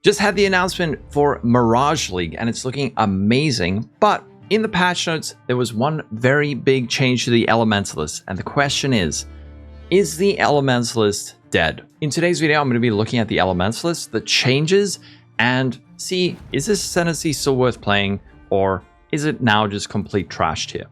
Just had the announcement for Mirage League and it's looking amazing, but in the patch notes, there was one very big change to the Elementalist, and the question is the Elementalist dead? In today's video, I'm going to be looking at the Elementalist, the changes, and see, is this Ascendancy still worth playing, or is it now just complete trashed here?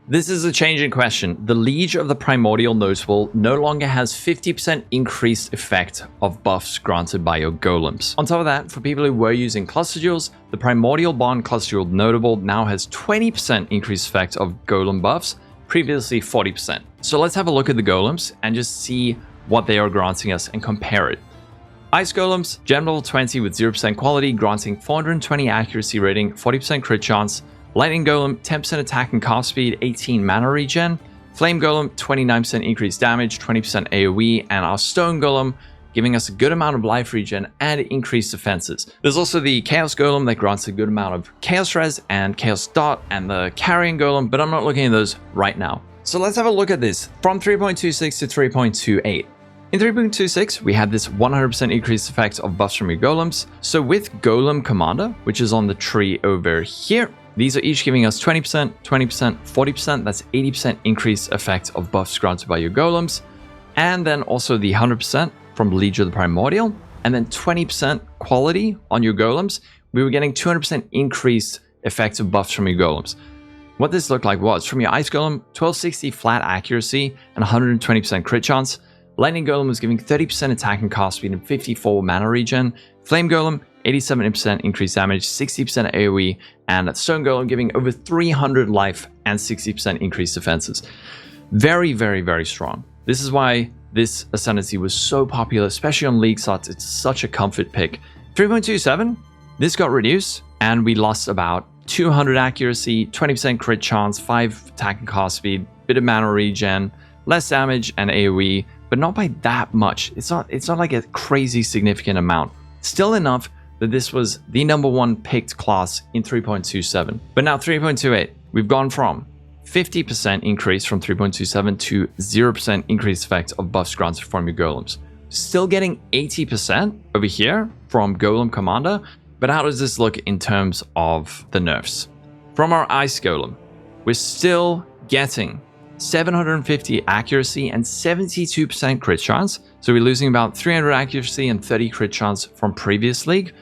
This is a change in question. The Liege of the Primordial Notable no longer has 50% increased effect of buffs granted by your Golems. On top of that, for people who were using Cluster Jewels, the Primordial Bond Cluster Jewel Notable now has 20% increased effect of Golem Buffs, previously 40%. So let's have a look at the Golems and just see what they are granting us and compare it. Ice Golems, Gem level 20 with 0% quality, granting 420 accuracy rating, 40% crit chance. Lightning Golem, 10% attack and cast speed, 18 mana regen. Flame Golem, 29% increased damage, 20% AoE. And our Stone Golem, giving us a good amount of life regen and increased defenses. There's also the Chaos Golem that grants a good amount of Chaos Res and Chaos Dot, and the Carrion Golem, but I'm not looking at those right now. So let's have a look at this from 3.26 to 3.28. In 3.26, we had this 100% increased effect of buffs from your Golems. So with Golem Commander, which is on the tree over here, these are each giving us 20%, 20%, 40%. That's 80% increased effect of buffs granted by your Golems. And then also the 100% from Liege of the Primordial. And then 20% quality on your Golems. We were getting 200% increased effect of buffs from your Golems. What this looked like was, from your Ice Golem, 1260 flat accuracy and 120% crit chance. Lightning Golem was giving 30% attack and cast speed and 54 mana regen. Flame Golem, 87% increased damage, 60% AoE, and Stone Golem giving over 300 life and 60% increased defenses. Very, very, very strong. This is why this Ascendancy was so popular, especially on league slots. It's such a comfort pick. 3.27, this got reduced, and we lost about 200 accuracy, 20% crit chance, 5 attack and cast speed, bit of mana regen, less damage and AoE, but not by that much. It's not like a crazy significant amount. Still enough that this was the #1 picked class in 3.27. But now 3.28, we've gone from 50% increase from 3.27 to 0% increased effect of buffs granted from your Golems. Still getting 80% over here from Golem Commander, but how does this look in terms of the nerfs? From our Ice Golem, we're still getting 750 accuracy and 72% crit chance. So we're losing about 300 accuracy and 30 crit chance from previous league.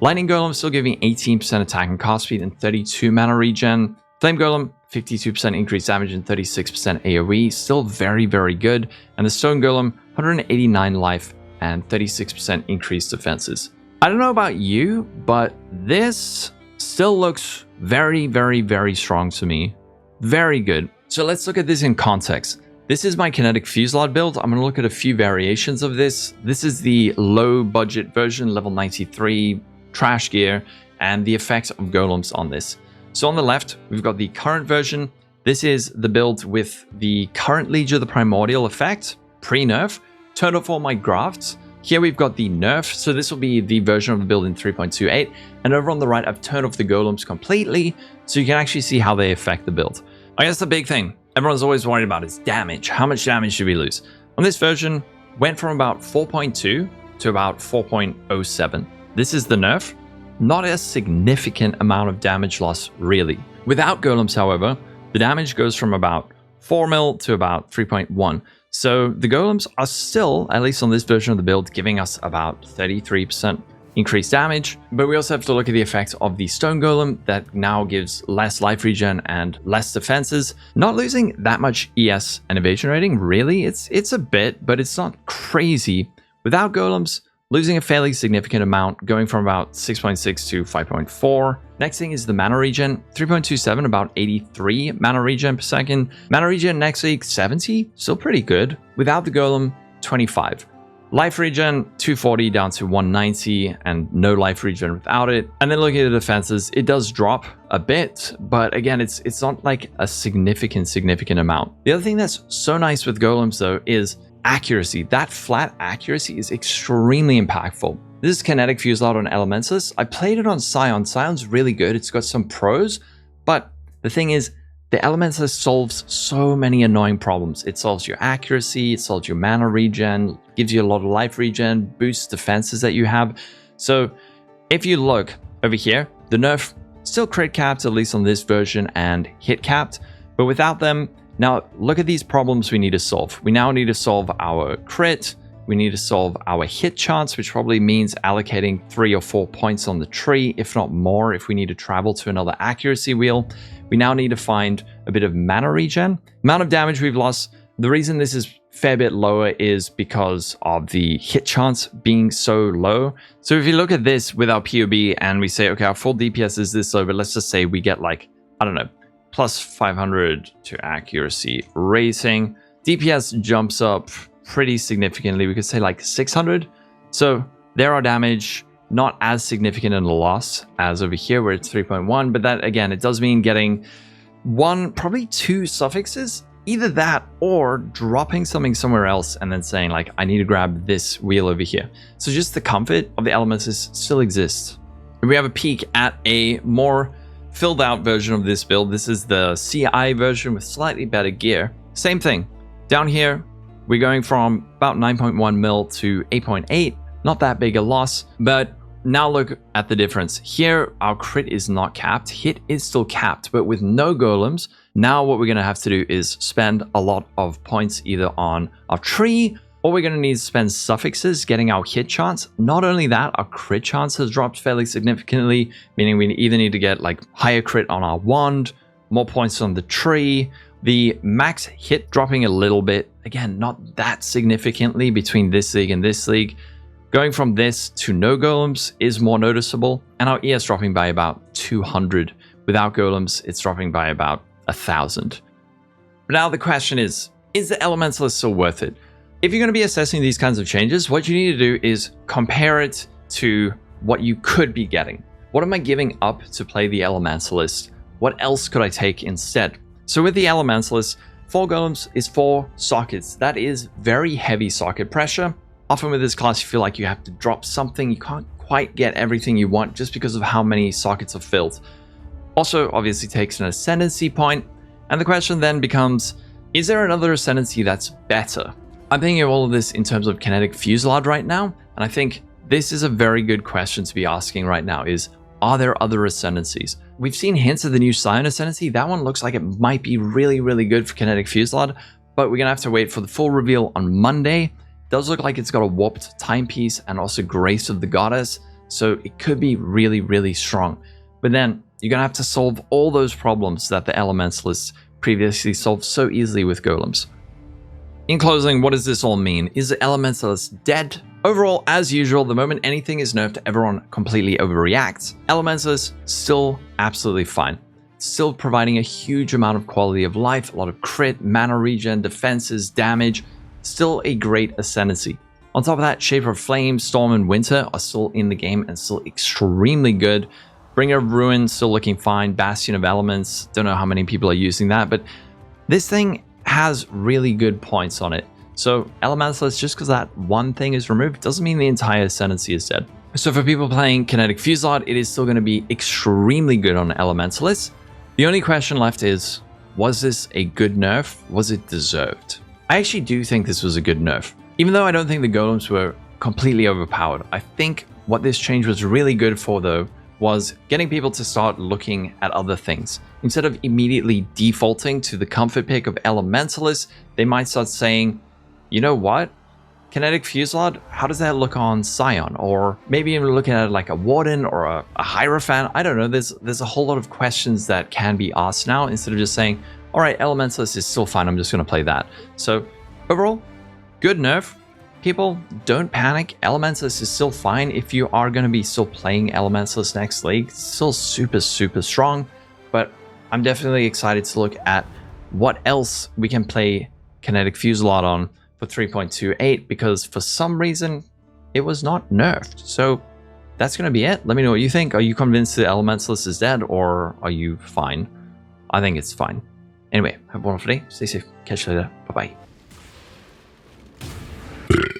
Lightning Golem still giving 18% attack and cast speed and 32 mana regen. Flame Golem, 52% increased damage and 36% AoE. Still very, very good. And the Stone Golem, 189 life and 36% increased defenses. I don't know about you, but this still looks very, very, very strong to me. Very good. So let's look at this in context. This is my Kinetic Fusillade build. I'm going to look at a few variations of this. This is the low budget version, level 93, trash gear, and the effect of Golems on this. So on the left, we've got the current version. This is the build with the current Liege of the Primordial effect, pre-nerf. Turned off all my grafts. Here we've got the nerf, so this will be the version of the build in 3.28. And over on the right, I've turned off the Golems completely, so you can actually see how they affect the build. I guess the big thing everyone's always worried about is damage. How much damage do we lose? On this version, went from about 4.2 to about 4.07. This is the nerf. Not a significant amount of damage loss, really. Without Golems, however, the damage goes from about 4 mil to about 3.1. So the Golems are still, at least on this version of the build, giving us about 33% increased damage, but we also have to look at the effect of the Stone Golem that now gives less life regen and less defenses. Not losing that much ES and evasion rating, really. It's a bit, but it's not crazy. Without Golems, losing a fairly significant amount, going from about 6.6 to 5.4. Next thing is the mana regen, 3.27, about 83 mana regen per second. Mana regen next week, 70, still pretty good. Without the Golem, 25. Life regen, 240 down to 190, and no life regen without it. And then looking at the defenses, it does drop a bit, but again, it's not like a significant amount. The other thing that's so nice with Golems, though, is accuracy. That flat accuracy is extremely impactful. This is Kinetic Fusillade on Elementalist. I played it on Scion. Scion's really good. It's got some pros, but the thing is, the Elementalist solves so many annoying problems. It solves your accuracy, it solves your mana regen, gives you a lot of life regen, boosts defenses that you have. So If you look over here, the nerf still crit capped, at least on this version, and hit capped, but without them. Now look at these problems we need to solve. We now need to solve our crit, we need to solve our hit chance, which probably means allocating 3 or 4 points on the tree, if not more, if we need to travel to another accuracy wheel. We now need to find a bit of mana regen. Amount of damage we've lost, the reason this is a fair bit lower is because of the hit chance being so low. So if you look at this with our PoB and we say, okay, our full DPS is this low, but let's just say we get like, I don't know, plus 500 to accuracy rating. DPS jumps up pretty significantly. We could say like 600. So there are damage, not as significant in the loss as over here where it's 3.1. But that, again, it does mean getting 1, probably 2 suffixes. Either that or dropping something somewhere else and then saying like, I need to grab this wheel over here. So just the comfort of the Elementalist still exists. We have a peek at a more filled out version of this build. This is the CI version with slightly better gear. Same thing. Down here, we're going from about 9.1 mil to 8.8. Not that big a loss, but now look at the difference. Here, our crit is not capped. Hit is still capped, but with no golems. Now what we're going to have to do is spend a lot of points either on our tree, or we're going to need to spend suffixes getting our hit chance. Not only that, our crit chance has dropped fairly significantly, meaning we either need to get like higher crit on our wand, more points on the tree, the max hit dropping a little bit. Again, not that significantly between this league and this league. Going from this to no golems is more noticeable, and our ES dropping by about 200. Without golems, it's dropping by about 1,000. But now the question is the Elementalist still worth it? If you're going to be assessing these kinds of changes, what you need to do is compare it to what you could be getting. What am I giving up to play the Elementalist? What else could I take instead? So with the Elementalist, 4 golems is 4 sockets. That is very heavy socket pressure. Often with this class, you feel like you have to drop something. You can't quite get everything you want just because of how many sockets are filled. Also, obviously takes an Ascendancy point. And the question then becomes, is there another Ascendancy that's better? I'm thinking of all of this in terms of Kinetic Fusillade right now, and I think this is a very good question to be asking right now is, are there other Ascendancies? We've seen hints of the new Scion Ascendancy. That one looks like it might be really, really good for Kinetic Fusillade, but we're going to have to wait for the full reveal on Monday. It does look like it's got a warped timepiece and also Grace of the Goddess, so it could be really, really strong. But then you're going to have to solve all those problems that the Elementalists previously solved so easily with golems. In closing, what does this all mean? Is the Elementalist dead? Overall, as usual, the moment anything is nerfed, everyone completely overreacts. Elementalist still absolutely fine. Still providing a huge amount of quality of life, a lot of crit, mana regen, defenses, damage. Still a great Ascendancy. On top of that, Shaper of Flame, Storm, and Winter are still in the game and still extremely good. Bringer of Ruin still looking fine. Bastion of Elements, don't know how many people are using that, but this thing has really good points on it. So Elementalist, just because that one thing is removed, doesn't mean the entire Ascendancy is dead. So for people playing Kinetic Fusillade, it is still going to be extremely good on Elementalist. The only question left is, was this a good nerf? Was it deserved? I actually do think this was a good nerf. Even though I don't think the golems were completely overpowered, I think what this change was really good for, though, was getting people to start looking at other things. Instead of immediately defaulting to the comfort pick of Elementalist, they might start saying, you know what? Kinetic Fusillade, how does that look on Scion? Or maybe even looking at it like a Warden or a Hierophant. I don't know. There's a whole lot of questions that can be asked now instead of just saying, all right, Elementalist is still fine. I'm just going to play that. So overall, good nerf. People, don't panic. Elementalist is still fine if you are going to be still playing Elementalist next league. It's still super, super strong. But I'm definitely excited to look at what else we can play Kinetic Fusillade on for 3.28, because for some reason it was not nerfed. So that's going to be it. Let me know what you think. Are you convinced the Elementalist is dead, or are you fine? I think it's fine. Anyway, have a wonderful day. Stay safe. Catch you later. Bye-bye.